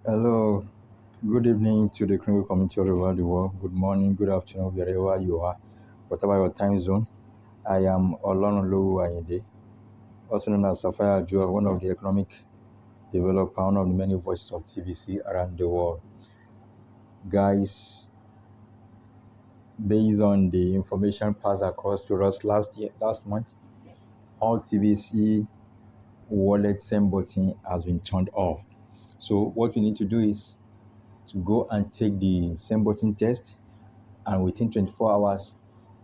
Hello, good evening to the criminal community all over the world. Good morning, good afternoon, wherever you are, whatever your time zone. I am Olonolu Ayinde, also known as Sapphire Jewel, one of the economic developers, one of the many voices of TBC around the world. Guys, based on the information passed across to us last month, all TBC wallet send button has been turned off. So what we need to do is to go and take the send button test, and within 24 hours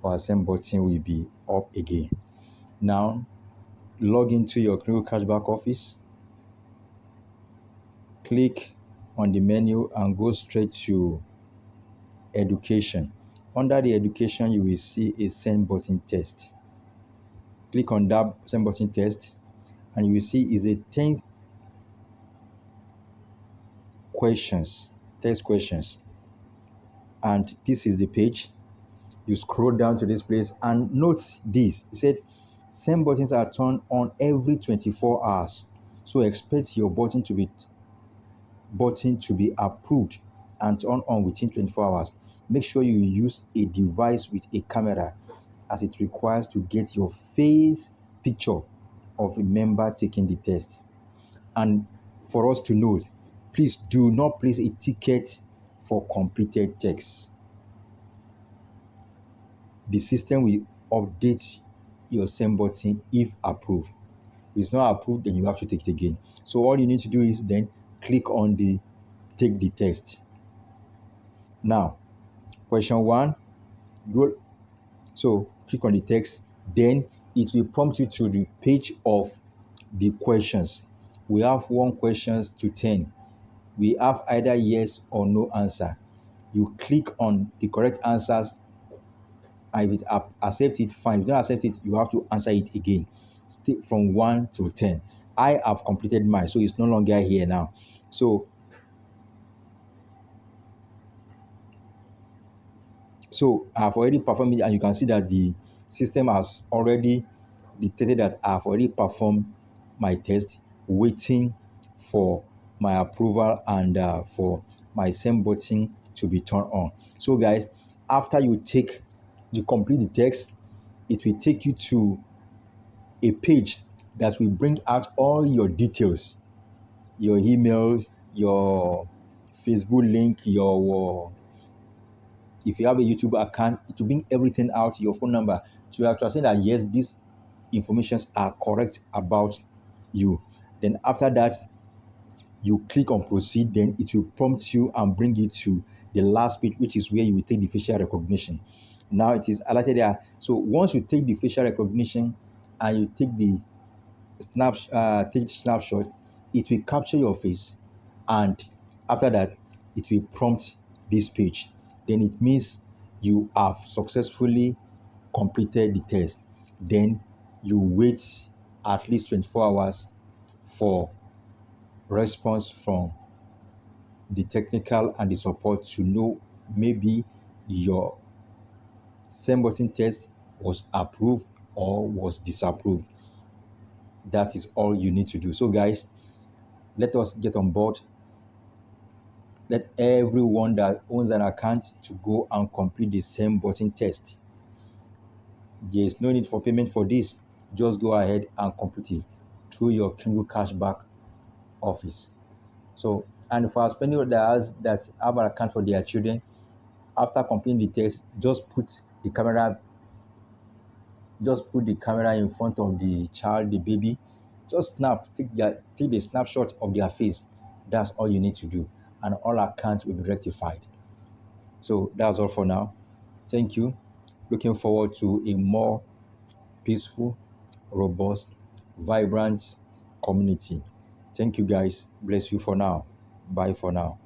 our send button will be up again. Now log into your Clinical Cashback office, click on the menu and go straight to education. Under the education you will see a send button test. Click on that send button test and you will see is a 10 test questions, and this is the page. You scroll down to this place and note this. It said send buttons are turned on every 24 hours. So expect your button to be approved and turned on within 24 hours. Make sure you use a device with a camera, as it requires to get your face picture of a member taking the test. And for us to know, please do not place a ticket for completed text. The system will update your send button if approved. If it's not approved, then you have to take it again. So all you need to do is then click on the take the test. Now, question 1, go. So click on the text, then it will prompt you to the page of the questions. We have 1 questions to 10. We have either yes or no answer. You click on the correct answers, and if it accept it, fine. If you don't accept it, you have to answer it again. Stay from 1 to 10. I have completed mine, so it's no longer here now. So I've already performed it, and you can see that the system has already detected that I've already performed my test, waiting for my approval and for my send button to be turned on. So guys, after you complete the text, it will take you to a page that will bring out all your details, your emails, your Facebook link, if you have a YouTube account, it will bring everything out, your phone number. So you have to say that yes, these informations are correct about you. Then after that, you click on proceed, then it will prompt you and bring you to the last page, which is where you will take the facial recognition. Now it is highlighted there. So once you take the facial recognition and you take the snapshot, it will capture your face, and after that it will prompt this page. Then it means you have successfully completed the test. Then you wait at least 24 hours for response from the technical and the support to know maybe your send button test was approved or was disapproved. That is all you need to do. So guys, let us get on board. Let everyone that owns an account to go and complete the send button test. There is no need for payment for this. Just go ahead and complete it through your Clinical Cashback office. So, and for as many that have an account for their children, after completing the test, just put the camera in front of the child, the baby. Just take the snapshot of their face. That's all you need to do, and all accounts will be rectified. So that's all for now. Thank you. Looking forward to a more peaceful, robust, vibrant community. Thank you guys. Bless you for now. Bye for now.